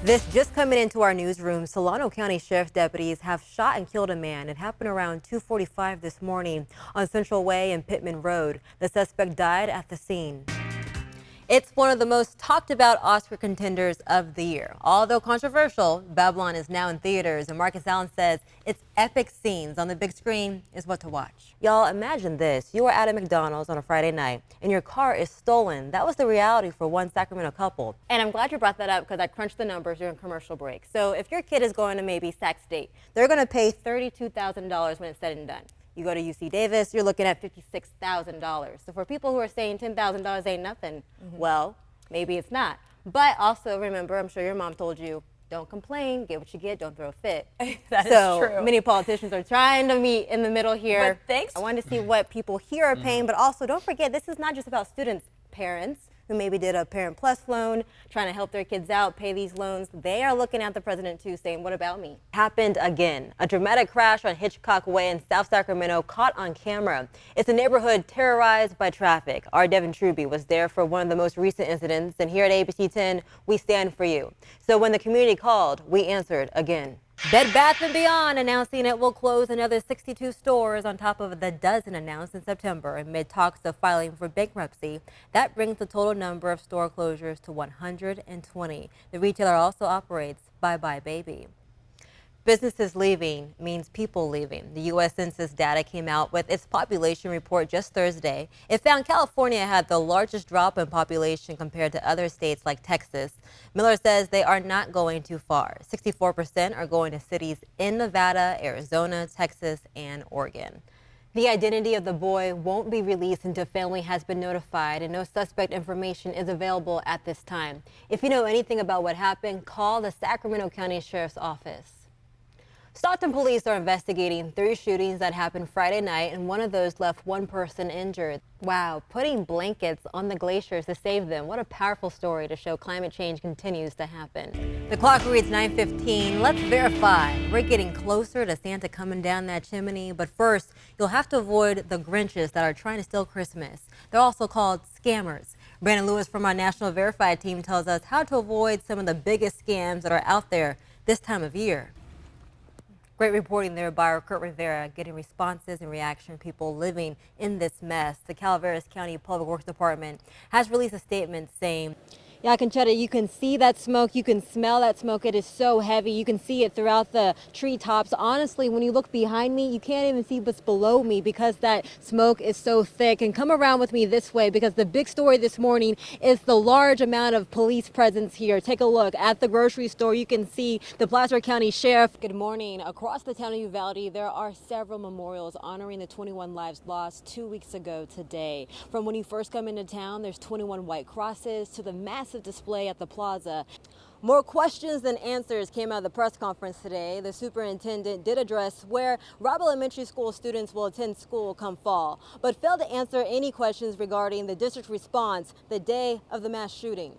This just coming into our newsroom, Solano County Sheriff's deputies have shot and killed a man. It happened around 2:45 this morning on Central Way and Pittman Road. The suspect died at the scene. It's one of the most talked about Oscar contenders of the year. Although controversial, Babylon is now in theaters, and Marcus Allen says its epic scenes on the big screen is what to watch. Y'all, imagine this. You are at a McDonald's on a Friday night and your car is stolen. That was the reality for one Sacramento couple. And I'm glad you brought that up because I crunched the numbers during commercial break. So if your kid is going to maybe Sac State, they're going to pay $32,000 when it's said and done. You go to UC Davis, you're looking at $56,000. So for people who are saying $10,000 ain't nothing, well, maybe it's not. But also remember, I'm sure your mom told you, don't complain, get what you get, don't throw a fit. That is true. Many politicians are trying to meet in the middle here. But thanks. I wanted to see what people here are paying, but also don't forget, this is not just about students, parents who maybe did a Parent Plus loan, trying to help their kids out, pay these loans. They are looking at the president too, saying, what about me? Happened again. A dramatic crash on Hitchcock Way in South Sacramento caught on camera. It's a neighborhood terrorized by traffic. Our Devin Truby was there for one of the most recent incidents, and here at ABC 10, we stand for you. So when the community called, we answered again. Bed Bath & Beyond announcing it will close another 62 stores on top of the dozen announced in September amid talks of filing for bankruptcy. That brings the total number of store closures to 120. The retailer also operates Bye Bye Baby. Businesses leaving means people leaving. The U.S. Census data came out with its population report just Thursday. It found California had the largest drop in population compared to other states like Texas. Miller says they are not going too far. 64% are going to cities in Nevada, Arizona, Texas, and Oregon. The identity of the boy won't be released until family has been notified, and no suspect information is available at this time. If you know anything about what happened, call the Sacramento County Sheriff's Office. Stockton police are investigating 3 shootings that happened Friday night, and one of those left one person injured. Wow, putting blankets on the glaciers to save them. What a powerful story to show climate change continues to happen. The clock reads 9:15. Let's verify. We're getting closer to Santa coming down that chimney, but first, you'll have to avoid the Grinches that are trying to steal Christmas. They're also called scammers. Brandon Lewis from our National Verified team tells us how to avoid some of the biggest scams that are out there this time of year. Great reporting there by our Kurt Rivera, getting responses and reaction from people living in this mess. The Calaveras County Public Works Department has released a statement saying, yeah, Conchetta, you can see that smoke. You can smell that smoke. It is so heavy. You can see it throughout the treetops. Honestly, when you look behind me, you can't even see what's below me because that smoke is so thick. And come around with me this way because the big story this morning is the large amount of police presence here. Take a look at the grocery store. You can see the Placer County Sheriff. Good morning. Across the town of Uvalde, there are several memorials honoring the 21 lives lost 2 weeks ago today. From when you first come into town, there's 21 white crosses to the massive display at the plaza. More questions than answers came out of the press conference today. The superintendent did address where Robb Elementary School students will attend school come fall, but failed to answer any questions regarding the district's response the day of the mass shooting.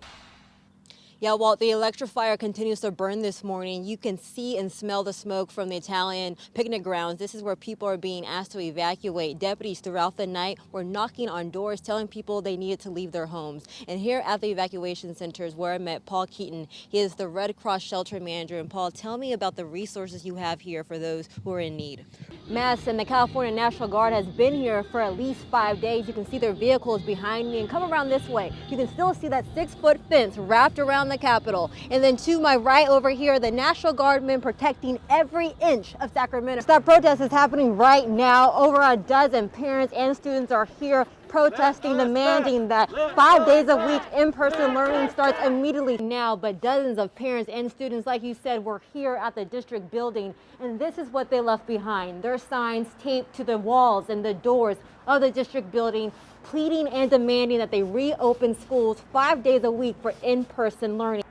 Yeah, while the electrifier continues to burn this morning, you can see and smell the smoke from the Italian picnic grounds. This is where people are being asked to evacuate. Deputies throughout the night were knocking on doors, telling people they needed to leave their homes. And here at the evacuation center is where I met Paul Keaton. He is the Red Cross shelter manager. And Paul, tell me about the resources you have here for those who are in need. Mass and the California National Guard has been here for at least 5 days. You can see their vehicles behind me, and come around this way. You can still see that 6-foot fence wrapped around the Capitol. And then to my right over here, the National Guardmen protecting every inch of Sacramento. That protest is happening right now. Over a dozen parents and students are here protesting, demanding that 5 days a week in-person learning starts immediately now. But dozens of parents and students, like you said, were here at the district building, and this is what they left behind. Their signs taped to the walls and the doors of the district building, pleading and demanding that they reopen schools 5 days a week for in-person learning.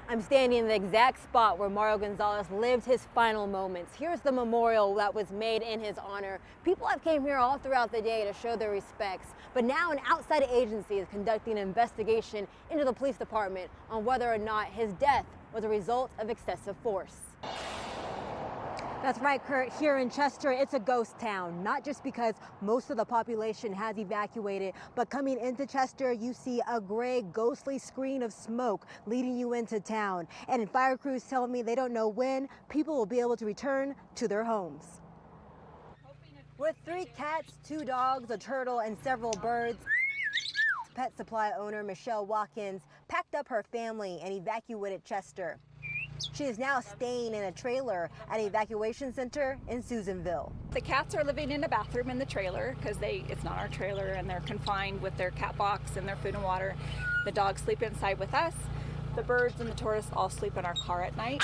I'm standing in the exact spot where Mario Gonzalez lived his final moments. Here's the memorial that was made in his honor. People have came here all throughout the day to show their respects, but now an outside agency is conducting an investigation into the police department on whether or not his death was a result of excessive force. That's right, Kurt. Here in Chester, it's a ghost town, not just because most of the population has evacuated, but coming into Chester, you see a gray, ghostly screen of smoke leading you into town. And fire crews tell me they don't know when people will be able to return to their homes. With 3 cats, 2 dogs, a turtle, and several birds, pet supply owner Michelle Watkins packed up her family and evacuated Chester. She is now staying in a trailer at an evacuation center in Susanville. The cats are living in a bathroom in the trailer because it's not our trailer, and they're confined with their cat box and their food and water. The dogs sleep inside with us. The birds and the tortoise all sleep in our car at night.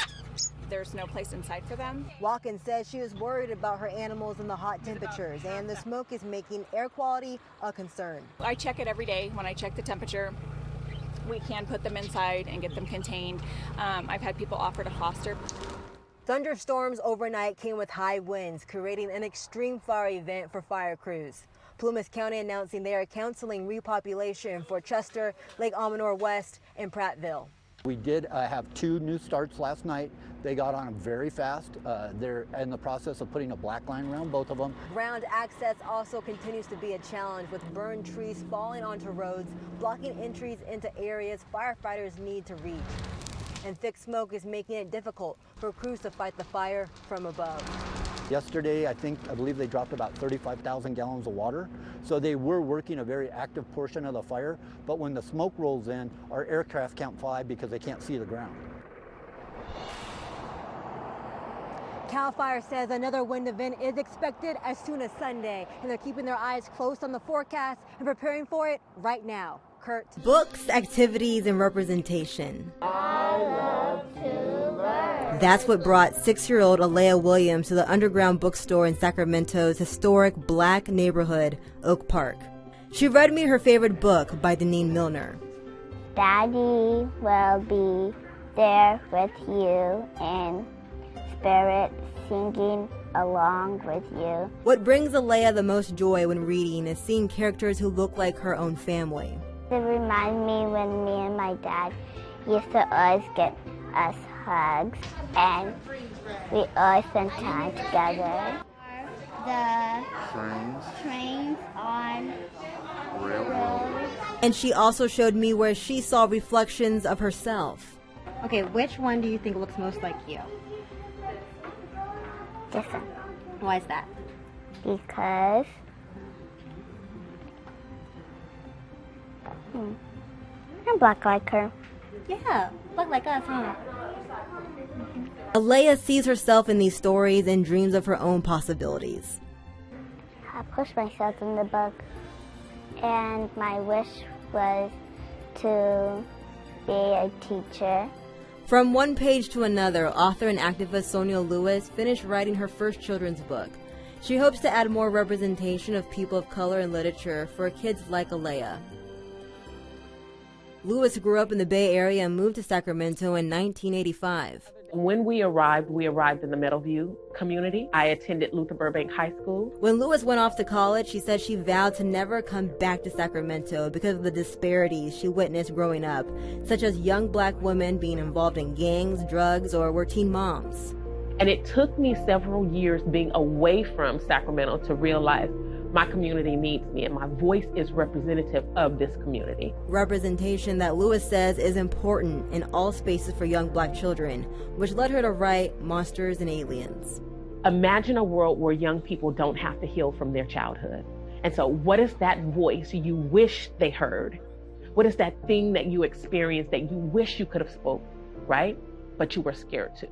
There's no place inside for them. Watkins says she is worried about her animals in the hot temperatures, and the smoke is making air quality a concern. I check it every day when I check the temperature. We can put them inside and get them contained. I've had people offer to foster. Thunderstorms overnight came with high winds, creating an extreme fire event for fire crews. Plumas County announcing they are counseling repopulation for Chester, Lake Almanor West, and Prattville. We did have 2 new starts last night. They got on them very fast. They're in the process of putting a black line around both of them. Ground access also continues to be a challenge, with burned trees falling onto roads, blocking entries into areas firefighters need to reach. And thick smoke is making it difficult for crews to fight the fire from above. Yesterday, I believe they dropped about 35,000 gallons of water. So they were working a very active portion of the fire, but when the smoke rolls in, our aircraft can't fly because they can't see the ground. CAL FIRE says another wind event is expected as soon as Sunday, and they're keeping their eyes close on the forecast and preparing for it right now. Kurt. Books, activities, and representation. I love to learn. That's what brought 6-year-old Alea Williams to the underground bookstore in Sacramento's historic black neighborhood, Oak Park. She read me her favorite book by Deneen Milner. Daddy will be there with you in spirit, singing along with you. What brings Alea the most joy when reading is seeing characters who look like her own family. It reminds me when me and my dad used to always get us hugs, and we always spend time together. The trains on railroads. And she also showed me where she saw reflections of herself. Okay, which one do you think looks most like you? This one. Why is that? Because I'm black like her. Yeah, look like us, huh? Alea sees herself in these stories and dreams of her own possibilities. I pushed myself in the book, and my wish was to be a teacher. From one page to another, author and activist Sonia Lewis finished writing her first children's book. She hopes to add more representation of people of color in literature for kids like Alea. Lewis grew up in the Bay Area and moved to Sacramento in 1985. When we arrived in the Meadowview community. I attended Luther Burbank High School. When Lewis went off to college, she said she vowed to never come back to Sacramento because of the disparities she witnessed growing up, such as young black women being involved in gangs, drugs, or were teen moms. And it took me several years being away from Sacramento to realize my community needs me and my voice is representative of this community. Representation that Lewis says is important in all spaces for young black children, which led her to write Monsters and Aliens. Imagine a world where young people don't have to heal from their childhood. And so what is that voice you wish they heard? What is that thing that you experienced that you wish you could have spoke, right? But you were scared to.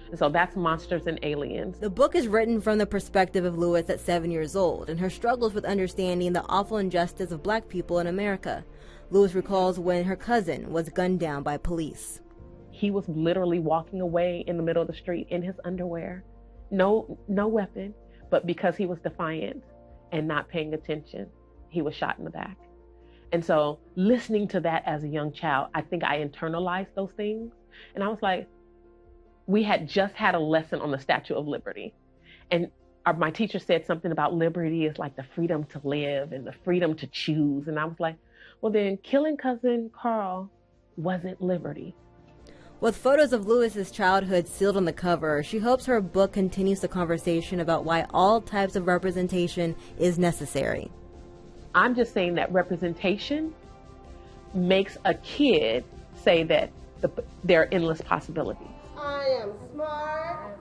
And so that's Monsters and Aliens. The book is written from the perspective of Lewis at 7 years old and her struggles with understanding the awful injustice of black people in America. Lewis recalls when her cousin was gunned down by police. He was literally walking away in the middle of the street in his underwear. No weapon, but because he was defiant and not paying attention, he was shot in the back. And so listening to that as a young child, I think I internalized those things. And I was like, we had just had a lesson on the Statue of Liberty. And my teacher said something about liberty is like the freedom to live and the freedom to choose. And I was like, well, then killing cousin Carl wasn't liberty. With photos of Lewis's childhood sealed on the cover, she hopes her book continues the conversation about why all types of representation is necessary. I'm just saying that representation makes a kid say that there are endless possibilities. I am smart.